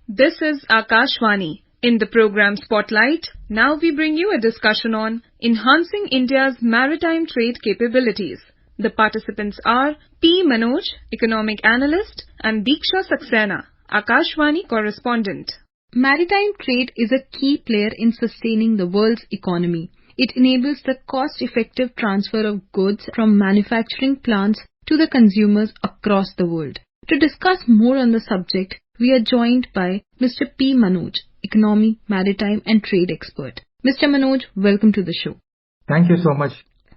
This is Akashvani. In the program Spotlight, now we bring you a discussion on enhancing India's maritime trade capabilities. The participants are P. Manoj, economic analyst, and Diksha Saxena, Akashvani correspondent. Maritime trade is a key player in sustaining the world's economy. It enables the cost-effective transfer of goods from manufacturing plants to the consumers across the world. To discuss more on the subject, we are joined by Mr. P. Manoj, economy, maritime and trade expert. Mr. Manoj, welcome to the show. Thank you so much.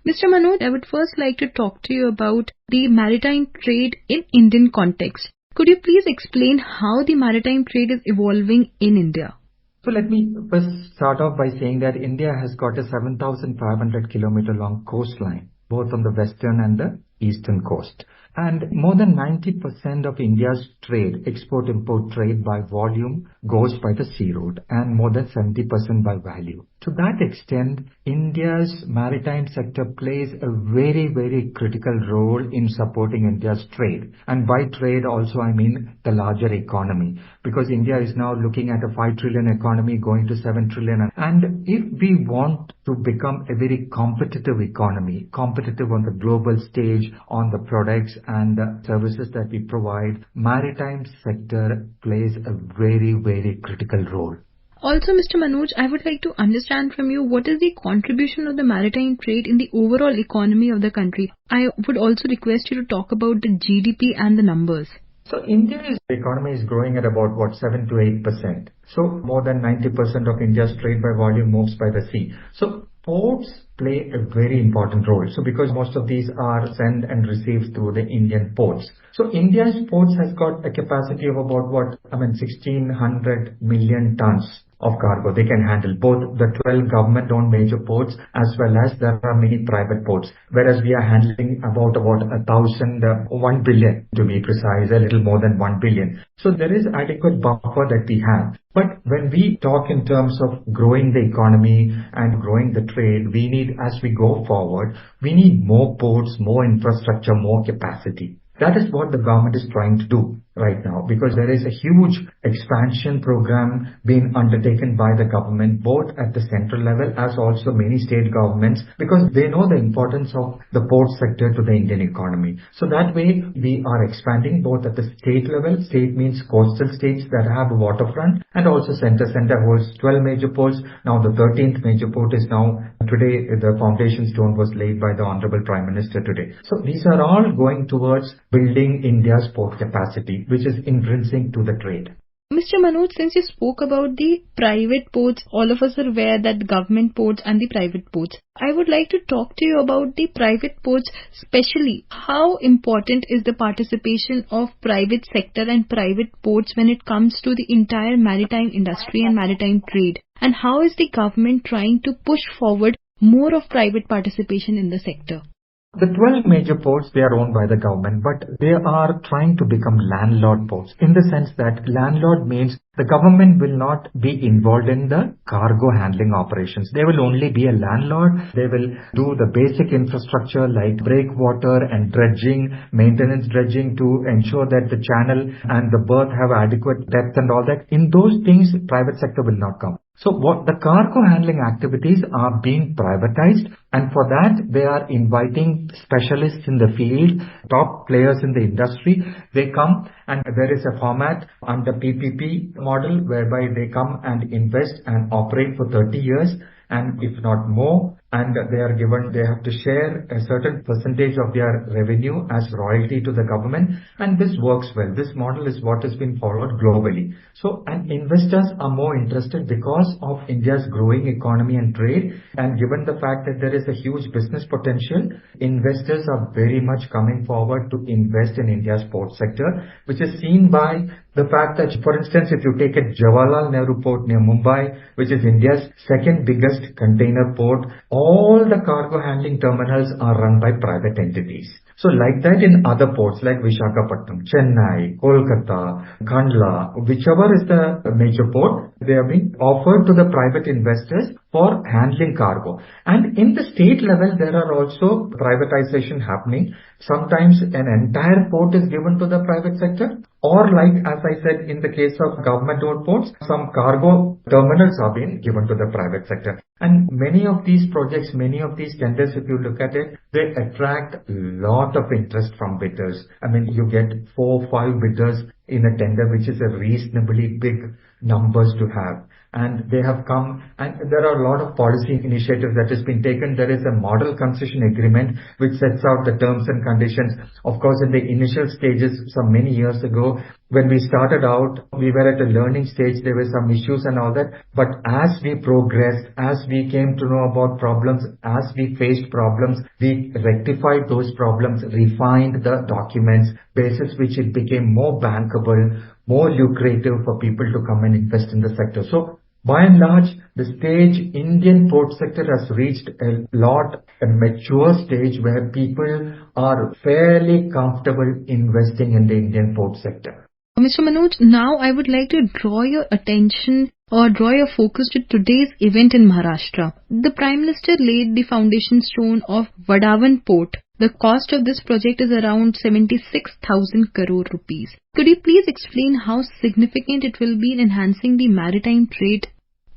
Mr. Manoj, I would first like to talk to you about the maritime trade in Indian context. Could you please explain how the maritime trade is evolving in India? So let me first start off by saying that India has got a 7,500 kilometer long coastline, both on the western and the eastern coast. And more than 90% of India's trade, export-import trade by volume, goes by the sea route and more than 70% by value. To that extent, India's maritime sector plays a very, very critical role in supporting India's trade. And by trade also I mean the larger economy, because India is now looking at a 5 trillion economy going to 7 trillion. And if we want to become a very competitive economy, competitive on the global stage, on the products and the services that we provide, maritime sector plays a very, very critical role. Also, Mr. Manoj, I would like to understand from you what is the contribution of the maritime trade in the overall economy of the country. I would also request you to talk about the GDP and the numbers. So India's economy is growing at about 7 to 8%. So more than 90% of India's trade by volume moves by the sea. So ports play a very important role. So because most of these are sent and received through the Indian ports. So India's ports has got a capacity of about 1,600 million tons of cargo they can handle, both the 12 government-owned major ports as well as there are many private ports, whereas we are handling about 1 billion to be precise, a little more than 1 billion. So there is adequate buffer that we have. But when we talk in terms of growing the economy and growing the trade, we need, as we go forward, we need more ports, more infrastructure, more capacity. That is what the government is trying to do right now, because there is a huge expansion program being undertaken by the government, both at the central level as also many state governments, because they know the importance of the port sector to the Indian economy. So that way we are expanding both at the state level. State means coastal states that have a waterfront, and also center. Center holds 12 major ports. Now the 13th major port is now today, the foundation stone was laid by the Honorable Prime Minister today. So these are all going towards building India's port capacity, which is intrinsic to the trade. Mr. Manoj, since you spoke about the private ports, all of us are aware that government ports and the private ports. I would like to talk to you about the private ports, especially how important is the participation of private sector and private ports when it comes to the entire maritime industry and maritime trade, and how is the government trying to push forward more of private participation in the sector? The 12 major ports, they are owned by the government, but they are trying to become landlord ports, in the sense that landlord means the government will not be involved in the cargo handling operations. They will only be a landlord. They will do the basic infrastructure like breakwater and dredging, maintenance dredging to ensure that the channel and the berth have adequate depth and all that. In those things, private sector will not come. So what the cargo handling activities are being privatized, and for that they are inviting specialists in the field, top players in the industry. They come, and there is a format under PPP model whereby they come and invest and operate for 30 years and if not more, and they have to share a certain percentage of their revenue as royalty to the government, and this works well. This model is what has been followed globally. So, and investors are more interested because of India's growing economy and trade, and given the fact that there is a huge business potential, investors are very much coming forward to invest in India's port sector, which is seen by the fact that, for instance, if you take a Jawaharlal Nehru Port near Mumbai, which is India's second biggest container port, all the cargo handling terminals are run by private entities. So like that in other ports like Visakhapatnam, Chennai, Kolkata, Kandla, whichever is the major port, they are being offered to the private investors for handling cargo. And in the state level, there are also privatization happening. Sometimes an entire port is given to the private sector, or like as I said, in the case of government-owned ports, some cargo terminals are being given to the private sector. And many of these projects, many of these tenders, if you look at it, they attract a lot of interest from bidders. I mean, you get 4 or 5 bidders in a tender, which is a reasonably big numbers to have. And they have come, and there are a lot of policy initiatives that has been taken. There is a model concession agreement which sets out the terms and conditions. Of course, in the initial stages, some many years ago, when we started out, we were at a learning stage. There were some issues and all that. But as we progressed, as we came to know about problems, as we faced problems, we rectified those problems, refined the documents, basis which it became more bankable, more lucrative for people to come and invest in the sector. So by and large, the stage Indian port sector has reached a mature stage where people are fairly comfortable investing in the Indian port sector. Mr. Manoj, now I would like to draw your attention or draw your focus to today's event in Maharashtra. The Prime Minister laid the foundation stone of Vadhavan Port. The cost of this project is around 76,000 crore rupees. Could you please explain how significant it will be in enhancing the maritime trade?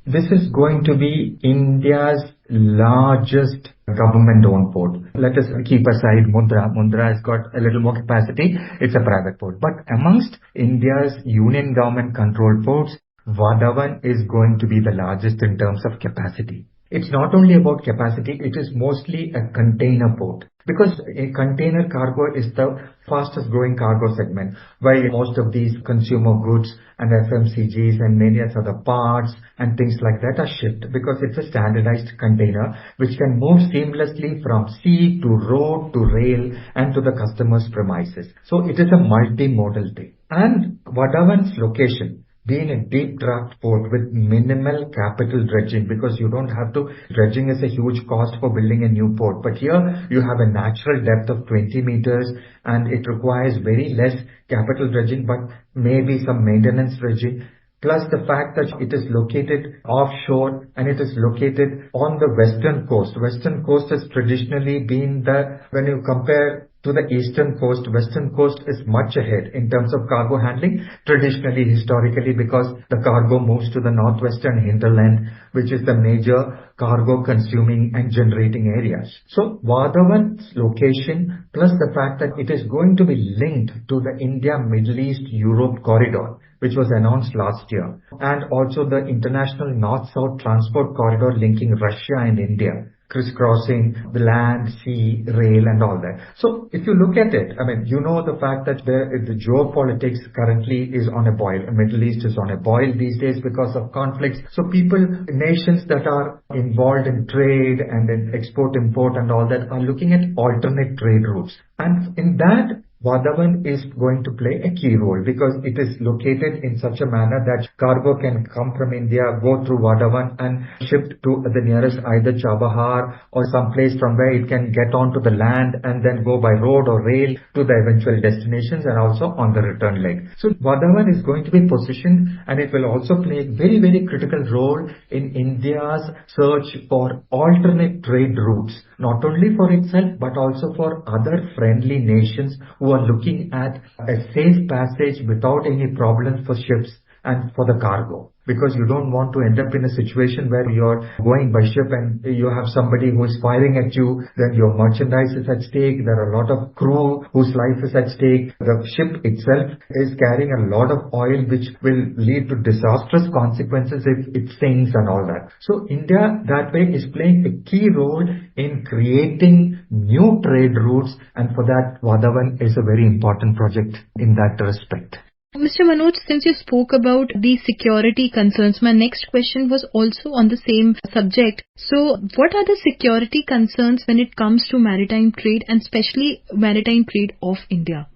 This is going to be India's largest government-owned port. Let us keep aside Mundra. Mundra has got a little more capacity. It's a private port. But amongst India's union government-controlled ports, Vadhavan is going to be the largest in terms of capacity. It's not only about capacity, it is mostly a container port. Because a container cargo is the fastest growing cargo segment, where most of these consumer goods and FMCGs and many other parts and things like that are shipped, because it's a standardized container which can move seamlessly from sea to road to rail and to the customer's premises. So it is a multimodal thing. And Vadhavan's location, being a deep draft port with minimal capital dredging, because you don't have to, dredging is a huge cost for building a new port. But here you have a natural depth of 20 meters and it requires very less capital dredging, but maybe some maintenance dredging. Plus the fact that it is located offshore and it is located on the western coast. Western coast has traditionally been when you compare to the eastern coast, western coast is much ahead in terms of cargo handling, traditionally, historically, because the cargo moves to the northwestern hinterland, which is the major cargo consuming and generating areas. So Vadhavan's location, plus the fact that it is going to be linked to the India, Middle East, Europe corridor, which was announced last year, and also the international north-south transport corridor linking Russia and India, crisscrossing the land, sea, rail and all that. So if you look at it, I mean, you know the fact that the geopolitics currently is on a boil. The Middle East is on a boil these days because of conflicts. So nations that are involved in trade and in export-import and all that are looking at alternate trade routes. And in that, Vadhavan is going to play a key role because it is located in such a manner that cargo can come from India, go through Vadhavan and shipped to the nearest either Chabahar or some place from where it can get onto the land and then go by road or rail to the eventual destinations and also on the return leg. So Vadhavan is going to be positioned and it will also play a very, very critical role in India's search for alternate trade routes, not only for itself but also for other friendly nations who are looking at a safe passage without any problems for ships and for the cargo. Because you don't want to end up in a situation where you're going by ship and you have somebody who is firing at you, then your merchandise is at stake, there are a lot of crew whose life is at stake, the ship itself is carrying a lot of oil which will lead to disastrous consequences if it sinks and all that. So India that way is playing a key role in creating new trade routes, and for that Vadhavan is a very important project in that respect. Mr. Manoj, since you spoke about the security concerns, my next question was also on the same subject. So, what are the security concerns when it comes to maritime trade and especially maritime trade of India?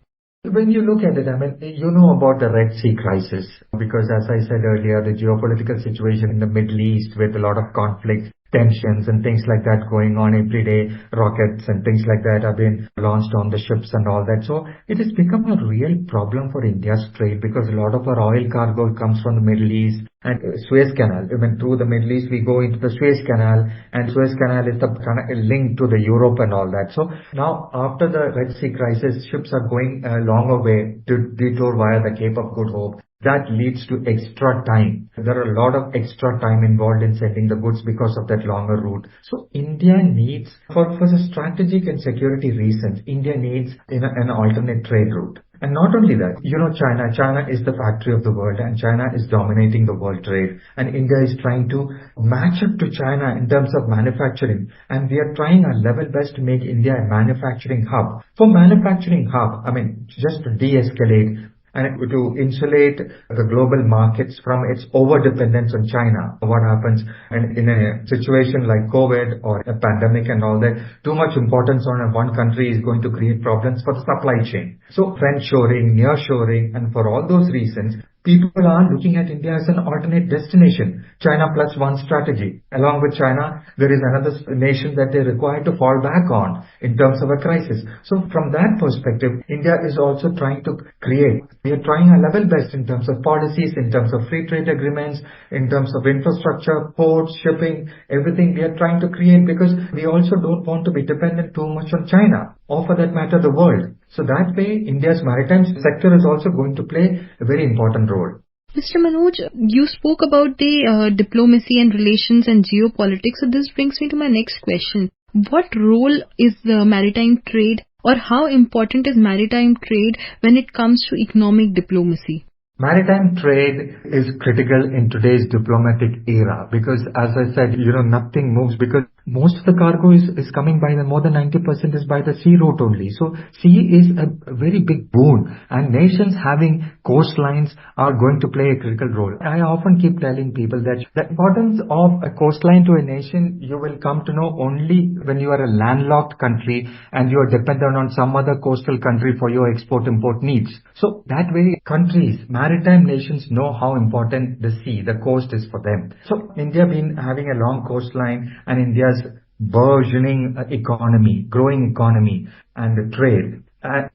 When you look at it, I mean, you know about the Red Sea crisis, because as I said earlier, the geopolitical situation in the Middle East with a lot of conflicts, tensions and things like that going on every day. Rockets and things like that have been launched on the ships and all that. So it has become a real problem for India's trade because a lot of our oil cargo comes from the Middle East and Suez Canal. Even through the Middle East, we go into the Suez Canal, and Suez Canal is the kind of link to the Europe and all that. So now after the Red Sea crisis, ships are going a longer way to detour via the Cape of Good Hope. That leads to extra time. There are a lot of extra time involved in sending the goods because of that longer route. So India needs, for the strategic and security reasons, India needs an alternate trade route. And not only that, China is the factory of the world, and China is dominating the world trade. And India is trying to match up to China in terms of manufacturing. And we are trying our level best to make India a manufacturing hub. For manufacturing hub, just to de-escalate and to insulate the global markets from its over-dependence on China. What happens in a situation like COVID or a pandemic and all that, too much importance on one country is going to create problems for the supply chain. So friend-shoring, near-shoring, and for all those reasons, people are looking at India as an alternate destination. China plus one strategy. Along with China, there is another nation that they require to fall back on in terms of a crisis. So from that perspective, India is also trying to create. We are trying our level best in terms of policies, in terms of free trade agreements, in terms of infrastructure, ports, shipping, everything we are trying to create because we also don't want to be dependent too much on China or for that matter the world. So that way, India's maritime sector is also going to play a very important role. Mr. Manoj, you spoke about the diplomacy and relations and geopolitics. So this brings me to my next question. What role is the maritime trade, or how important is maritime trade when it comes to economic diplomacy? Maritime trade is critical in today's diplomatic era because, as I said, nothing moves because most of the cargo is coming by more than 90% is by the sea route only. So sea is a very big boon, and nations having coastlines are going to play a critical role. I often keep telling people that the importance of a coastline to a nation you will come to know only when you are a landlocked country and you are dependent on some other coastal country for your export-import needs. So that way countries, maritime nations know how important the sea, the coast is for them. So India been having a long coastline, and India's burgeoning economy, growing economy and trade.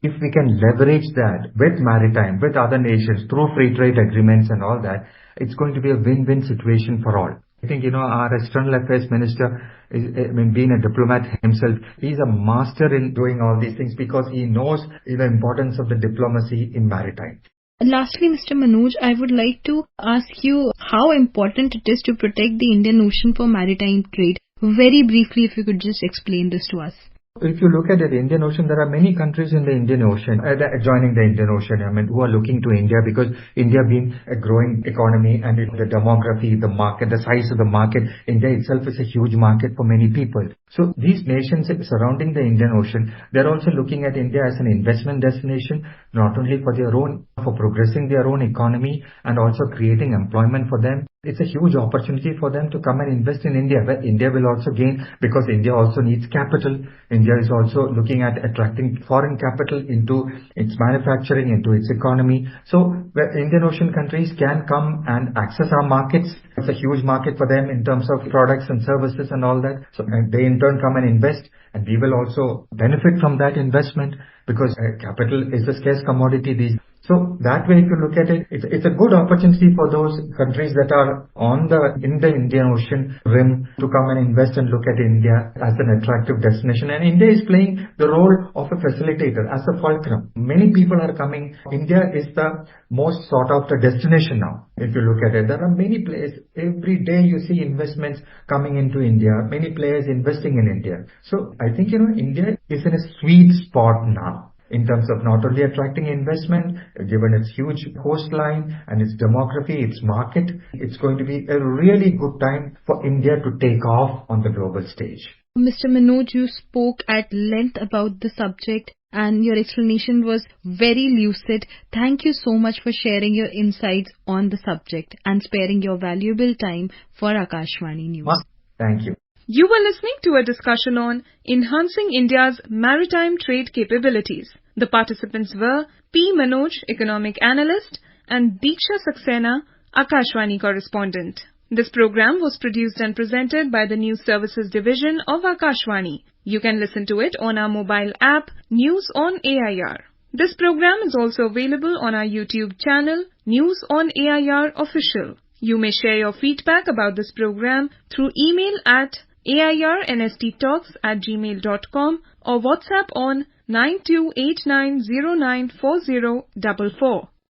If we can leverage that with maritime, with other nations through free trade agreements and all that, it's going to be a win-win situation for all. I think, our External Affairs Minister, being a diplomat himself, he's a master in doing all these things because he knows the importance of the diplomacy in maritime. Lastly, Mr. Manoj, I would like to ask you how important it is to protect the Indian Ocean for maritime trade. Very briefly, if you could just explain this to us. If you look at the Indian Ocean, there are many countries in the Indian Ocean, joining the Indian Ocean, who are looking to India because India being a growing economy and the demography, the market, the size of the market, India itself is a huge market for many people. So these nations surrounding the Indian Ocean, they're also looking at India as an investment destination, not only for progressing their own economy and also creating employment for them. It's a huge opportunity for them to come and invest in India, where India will also gain because India also needs capital. India is also looking at attracting foreign capital into its manufacturing, into its economy. So where Indian Ocean countries can come and access our markets, it's a huge market for them in terms of products and services and all that. So they in turn come and invest, and we will also benefit from that investment because capital is a scarce commodity these days. So that way, if you look at it, it's a good opportunity for those countries that are in the Indian Ocean rim to come and invest and look at India as an attractive destination. And India is playing the role of a facilitator, as a fulcrum. Many people are coming. India is the most sought after destination now. If you look at it, there are many players. Every day you see investments coming into India, many players investing in India. So I think, India is in a sweet spot now, in terms of not only attracting investment, given its huge coastline and its demography, its market, it's going to be a really good time for India to take off on the global stage. Mr. Manoj, you spoke at length about the subject and your explanation was very lucid. Thank you so much for sharing your insights on the subject and sparing your valuable time for Akashvani News. Thank you. You were listening to a discussion on enhancing India's maritime trade capabilities. The participants were P. Manoj, economic analyst, and Diksha Saxena, Akashvani correspondent. This program was produced and presented by the News Services Division of Akashvani. You can listen to it on our mobile app, News on AIR. This program is also available on our YouTube channel, News on AIR Official. You may share your feedback about this program through email at airnsttalks@gmail.com or WhatsApp on 9289094044.